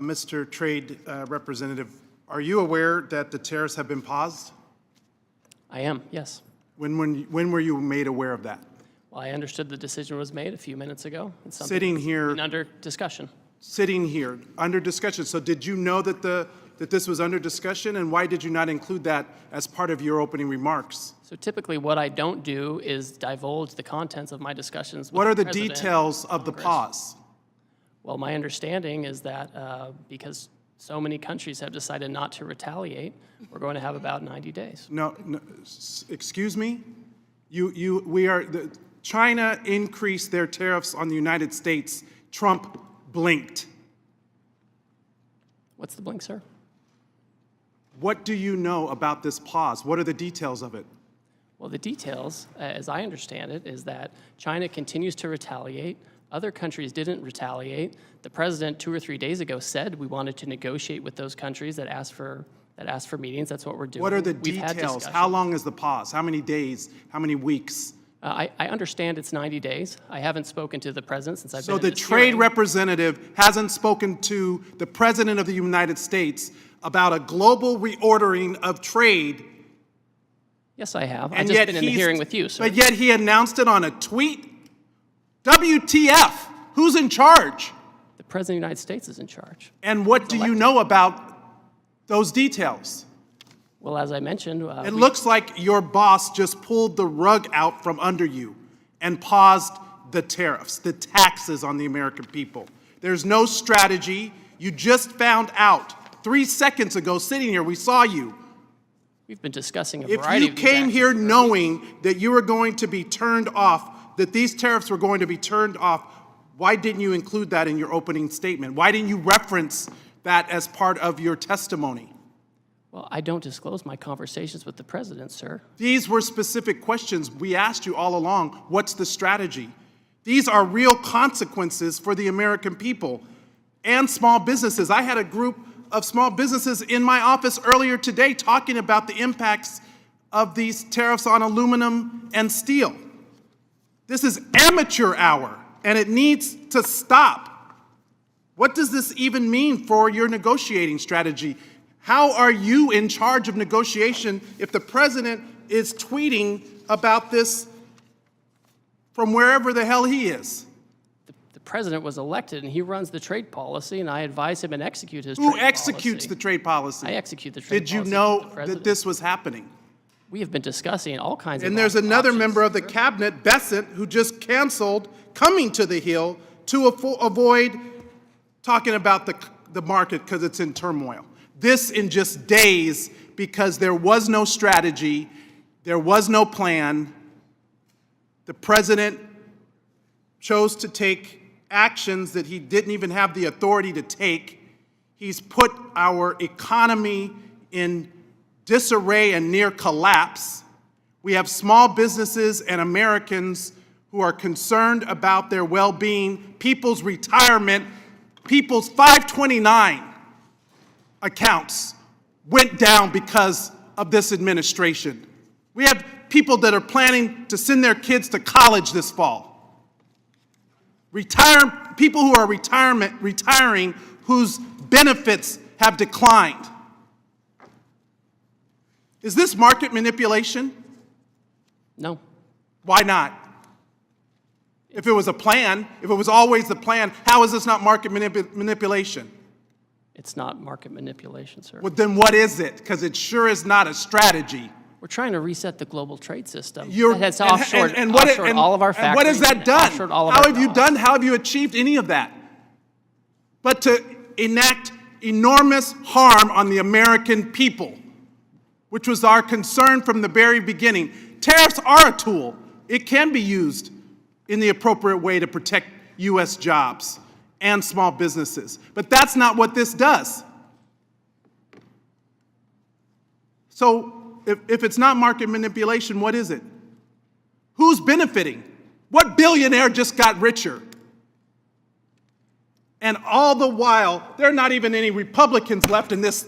Mr. Trade Representative, are you aware that the tariffs have been paused? I am, yes. When were you made aware of that? Well, I understood the decision was made a few minutes ago. It's something Sitting that's here, been under discussion. sitting here, under discussion. So did you know that that this was under discussion, and why did you not include that as part of your opening remarks? So typically what I don't do is divulge the contents of my discussions with What are the President details and of the Congress. pause? Well, my understanding is that because so many countries have decided not to retaliate, we're going to have about 90 days. No, excuse me? China increased their tariffs on the United States. Trump blinked. What's the blink, sir? What do you know about this pause? What are the details of it? Well, the details, as I understand it, is that China continues to retaliate. Other countries didn't retaliate. The president 2 or 3 days ago said we wanted to negotiate with those countries that asked for meetings. That's what we're doing. What are the We've had details? discussions. How long is the pause? How many days? How many weeks? I understand it's 90 days. I haven't spoken to the president since I've been So in the this trade hearing. representative hasn't spoken to the president of the United States about a global reordering of trade. Yes, I have. I've And just yet been in the hearing with you, sir. But yet he announced it on a tweet? WTF? Who's in charge? The president of the United States is in charge. And what do you know about those details? Well, as I mentioned, It looks like your boss just pulled the rug out from under you and paused the tariffs, the taxes on the American people. There's no strategy. You just found out 3 seconds ago, sitting here, we saw you. we've been discussing a If variety you of came these here actions for knowing that you were going to be turned off, that these tariffs were going to be turned off, why didn't you include that in your opening statement? Why didn't you reference that as part of your testimony? Well, I don't disclose my conversations with the president, sir. These were specific questions we asked you all along. What's the strategy? These are real consequences for the American people and small businesses. I had a group of small businesses in my office earlier today talking about the impacts of these tariffs on aluminum and steel. This is amateur hour, and it needs to stop. What does this even mean for your negotiating strategy? How are you in charge of negotiation if the president is tweeting about this from wherever the hell he is? The president was elected, and he runs the trade policy, and I advise him and execute his trade Who policy. executes the trade policy? I execute the trade Did you policy know with the that president. this was happening? We have been discussing all kinds of And there's another options. member of the cabinet, Bessent, who just canceled coming to the Hill to avoid talking about the market because it's in turmoil. This in just days because there was no strategy, there was no plan. The president chose to take actions that he didn't even have the authority to take. He's put our economy in disarray and near collapse. We have small businesses and Americans who are concerned about their well-being, people's retirement, people's 529 accounts went down because of this administration. We have people that are planning to send their kids to college this fall. People who are retiring whose benefits have declined. Is this market manipulation? No. Why not? If it was a plan, if it was always the plan, how is this not market manipulation? It's not market manipulation, sir. Well, then what is it? Because it sure is not a strategy. We're trying to reset the global trade system. You're- It has and- offshored, and what- offshored and- all of our and factories. what has that and done? offshored all of How our have you jobs. done? How have you achieved any of that? But to enact enormous harm on the American people, which was our concern from the very beginning. Tariffs are a tool. It can be used in the appropriate way to protect U.S. jobs and small businesses. But that's not what this does. So if it's not market manipulation, what is it? Who's benefiting? What billionaire just got richer? And all the while, there are not even any Republicans left in this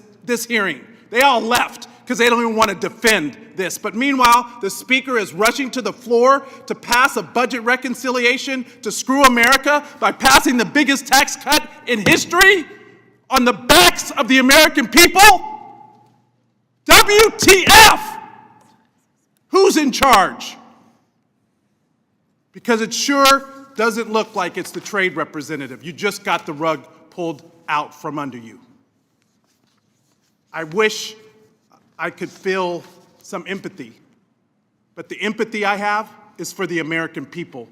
hearing. They all left because they don't even want to defend this. But meanwhile, the speaker is rushing to the floor to pass a budget reconciliation to screw America by passing the biggest tax cut in history. on the backs of the American people? WTF? Who's in charge? Because it sure doesn't look like it's the trade representative. You just got the rug pulled out from under you. I wish I could feel some empathy, but the empathy I have is for the American people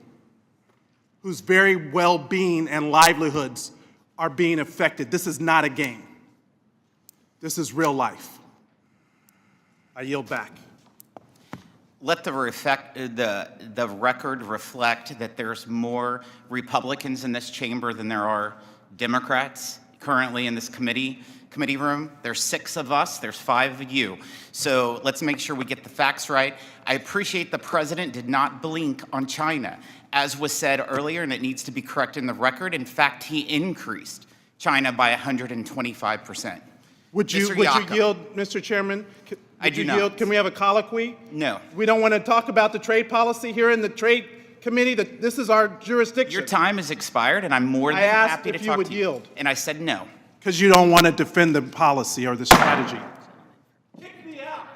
whose very well-being and livelihoods are being affected. This is not a game. This is real life. I yield back. Let the record reflect that there's more Republicans in this chamber than there are Democrats currently in this committee room. There's 6 of us, there's 5 of you. So let's make sure we get the facts right. I appreciate the president did not blink on China. As was said earlier, and it needs to be corrected in the record, in fact, he increased China by 125%. Would you yield, Mr. Chairman? I do not. Can we have a colloquy? No. We don't want to talk about the trade policy here in the Trade Committee. This is our jurisdiction. Your time has expired, and I'm more than happy to talk to you. I asked if you would yield. And I said no. Because you don't want to defend the policy or the strategy. Kick me out.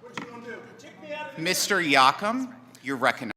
What you gonna do? Kick me out of the Mr. Yakum, you're recognized.